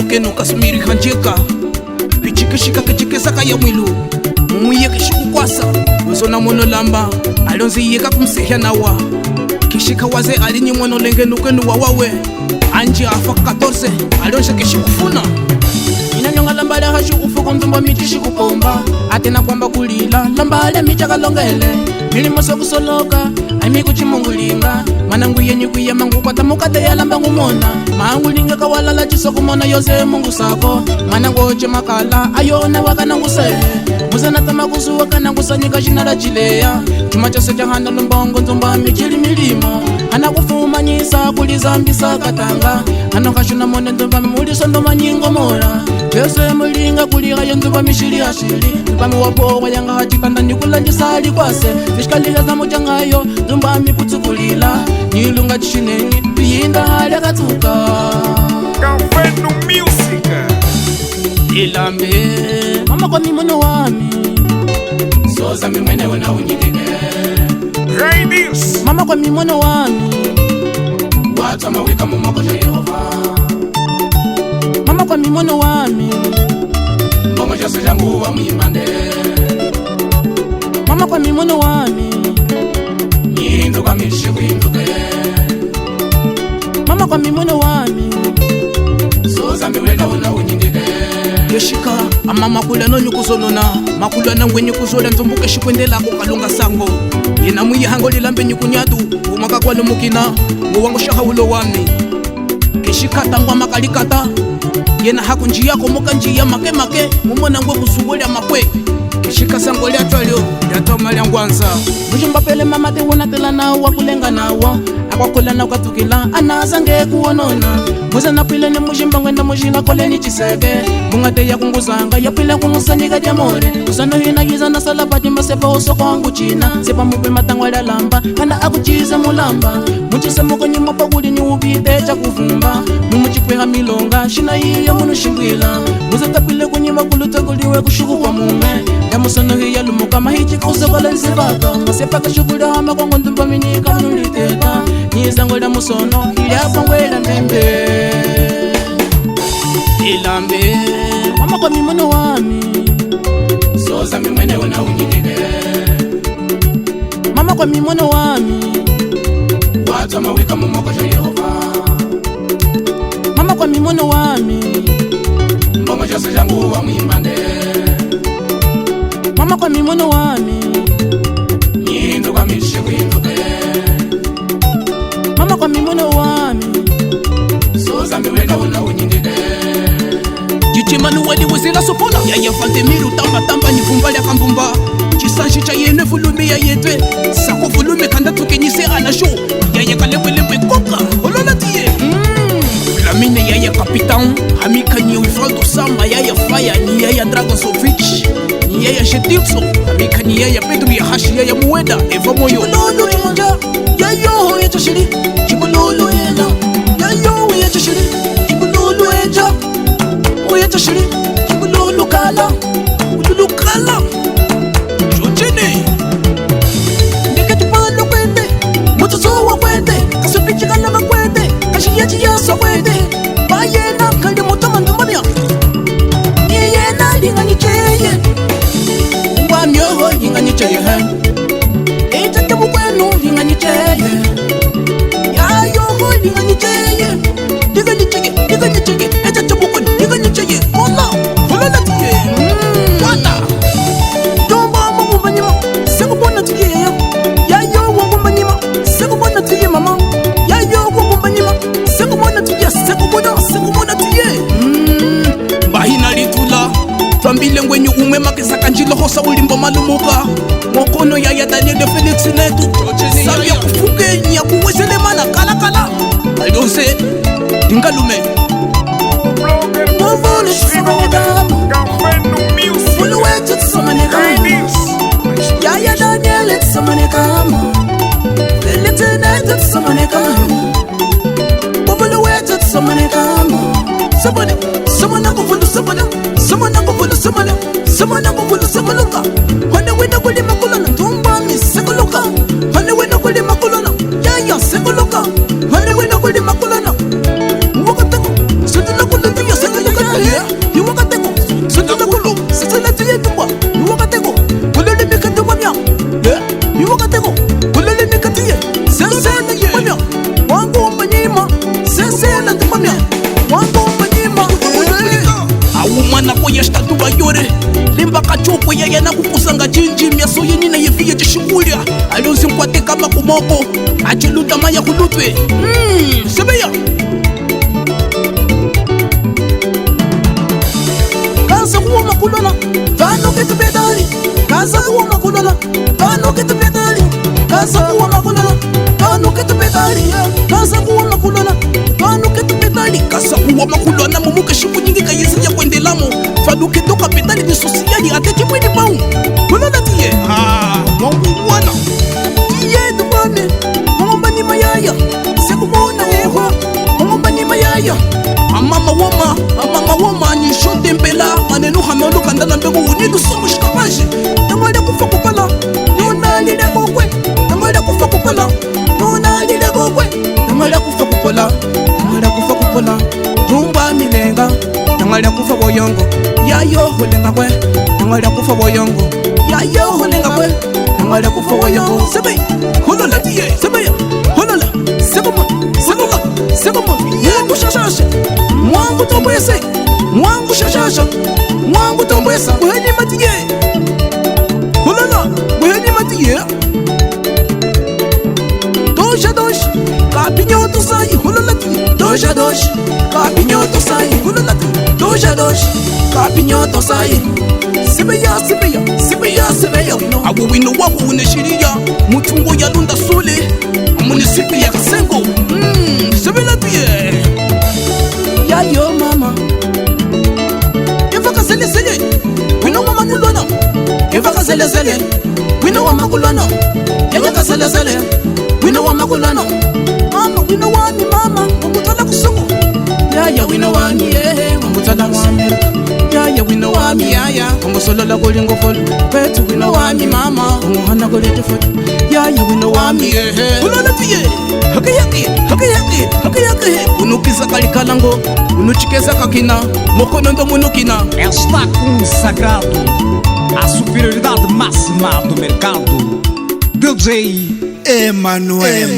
loke no kasumiri kanjeka pichikishika kichikesa kaya mwilu mumuye kishikukwasa uzona mono lamba alonzi yeka kumsehya nawa kishika waze alinyi mwono lenge nukenu wawawe anje afa 14 alonze kishikufuna inanyonga lamba la hashu ufuko mzumba mitishi kupomba atena kwamba kulila lamba ale michaka longele milimo sokusoloka aimi kuchimungulinga manangu yenye kuya mangu kwa tamukate ya lamba ngumona mangulinga kawalala chisoko mona yose mungu sako manangu oche makala ayona wakanangu sehe muzana tamakusu wakanangu sanyika shinala chileya chuma chose chahanda lumbongo nzumba michili milimo hana kufumanyisa kulizambisa katanga hano kashuna mone nzumba mimuliso ndoma nyingo mora yose mulinga kuliga yonzumba mishili ashili nzumba miwapo yanga hachikanda nikulanjisali kwase fishkaliga za mujangayo nzumba miputsukulila nilunga chishinengi tuyinda hali akatuka Kafenu Music ilambe mama kwa mimono wami soza mimwenewe na unyidike Rainis mama kwa mimono wami wata mawika mumoko ja Yehova mama kwa mimono wami mbongo jase jangu wa mwimande mama kwa mimono wami nyinduka mishiku induke mama kwa mimono wami soza miwena una unyindike yeshika amama kula no nyukuzonona makula na ngwenye kuzola nzumbuke shikwendela ko kalunga sango yena muyi hango lilambe nyikunyatu umaka kwa lumukina ngo wango shahawulo wami kishika tangwa makalikata yena hakunjia ko moka njia make make mumona ngwe kusugola makwe kishika sango lya twalyo yatoma lya ngwanza mujimba pele mama te wona tela na wa kulenga nawo akwakola na kwatukila anazange kuonona muza na pile ne mujimba ngenda mujila koleni chisebe mungate ya kunguzanga ya pile kungusanyika jamore usano hina yiza na salabati masepa oso kwangu china sepa mupe matangwa la lamba kana akuchiza mulamba muchisa moko nyuma paguli ni ubite cha kuvumba mumuchikweha milonga shina iya munu shingwila muza tapile kunyima kulutokuliwe kushuku kwa mume ya musano hiya lumuka mahichi kusokola nsipaka masepa kashukula hama kwa ngondumba minika nuliteka nizangwela musono ilapa ngwela mbembe ilambe mama kwa mimono wami soza mimwenewe na unyidike mama kwa mimono wami wata mawika mumoko ja Yehova mama kwa mimono wami mbongo jose jangu wa mwimande mama kwa mimono wami nyinduka mishiku induke mama kwa mimono wami soza miwena una unyindike jichimanu wali wuzila sopola yaya fantemiru tamba tamba nifumba lya kambumba chisanshi cha yene fulumi ya yetwe sako fulumi kanda tukenyise anasho yaya kalebelebe koka olola tiye lamine yaya kapitan hamika ni Ufaldo Samba yaya Faya ni yaya Dragosovich ni yaya Shetilso hamika ni yaya Pedro ya Hashi yaya Muweda Eva Moyo lolo imanja yayo yecha shiri chibululu ena yayo yecha shiri chibululu eja yecha shiri chibululu kala ululu kala chotene ndeketi palo kwende mutso wa kwende kasupichika na makwende kashiyachi yaso kwende bayena kandi mutama ndumanya yena linganyicheye ngwamyo linganyicheye echa tabukwenu linganyicheye yayo linganyicheye linganyicheye linganyicheye echa tabukwenu linganyicheye kola kola tiye wata tomba mumanyima sekubona tiye yayo mumanyima sekubona tiye mama yayo mumanyima sekubona tiye sekubona tiye bahina litula twambile ngwenyu umwe makisa kanjilo hosa ulimbo malumuka mokono yaya Daniel de Felix netu sabi ya kufuke ya kuwezele mana kala kala alose ingalume Blogger Kafenu Music uluwetu tsamane kama yaya Daniel tsamane kama Felix netu tsamane kama uluwetu tsamane kama samana kufulu samana kufulu samana kufulu samaluka hane wena kuli makulana ntumba mi sekuluka hane wena kuli makulana yaya sekuluka hane wena kuli makulana wakatako sutuna kuli tiya sekuluka yana kukusanga jinji myaso yeni na yeviye jishugulya aliozi mkwate kama kumoko acheluta maya kulutwe sebeya kaza kuwa makulona vano ketu pedali kaza kuwa makulona vano ketu pedali kaza kuwa makulona vano ketu pedali kaza kuwa makulona vano ketu pedali kaza kuwa makulona mumuke shiku nyingi kayisi ya kwendelamo faduke toka pedali ni sosiali ateke mwini pao kulona tiye mwangu wana tiye dubane mwomba ni mayaya seku mwona ewa mwomba ni mayaya amama woma ni shote mbela maneno hamelo kandana mbego unidu somo shikabaji tamale kufa kupala nona lile kokwe tamale kufa kupala nona lile kokwe tamale kufa kupala rumba milenga tamale kufa boyongo yayo holenga kwe tamale kufa boyongo yayo holenga kwe tamale kufa boyongo sebe holola tiye sebe holola segoma mwangu shashasha mwangu tombwese mwangu shashasha mwangu tombwesa mweni matiye hulala mweni matiye dosh kapinyoto sai hulala dosh kapinyoto sai hulala dosh kapinyoto sai sibeya awo wino wabo uneshiriya mutungo ya lunda sole munisipi ya kasengo sebela tiye yayo mama evaka sele wino mama kulona evaka sele wino mama kulona yaka sele wino mama kulona mama wino wani mama ngutala kusuku yaya wino wani ngutala wami yaya wino wami yaya ngosolola kolingo folo betu wino wami mama ngihana kolete folo yaya wino wami kulona tiye hakayaki unukiza kalikalango unuchikeza kakina mokono ndo munukina está consagrado a superioridade máxima do mercado. DJ Emanuel.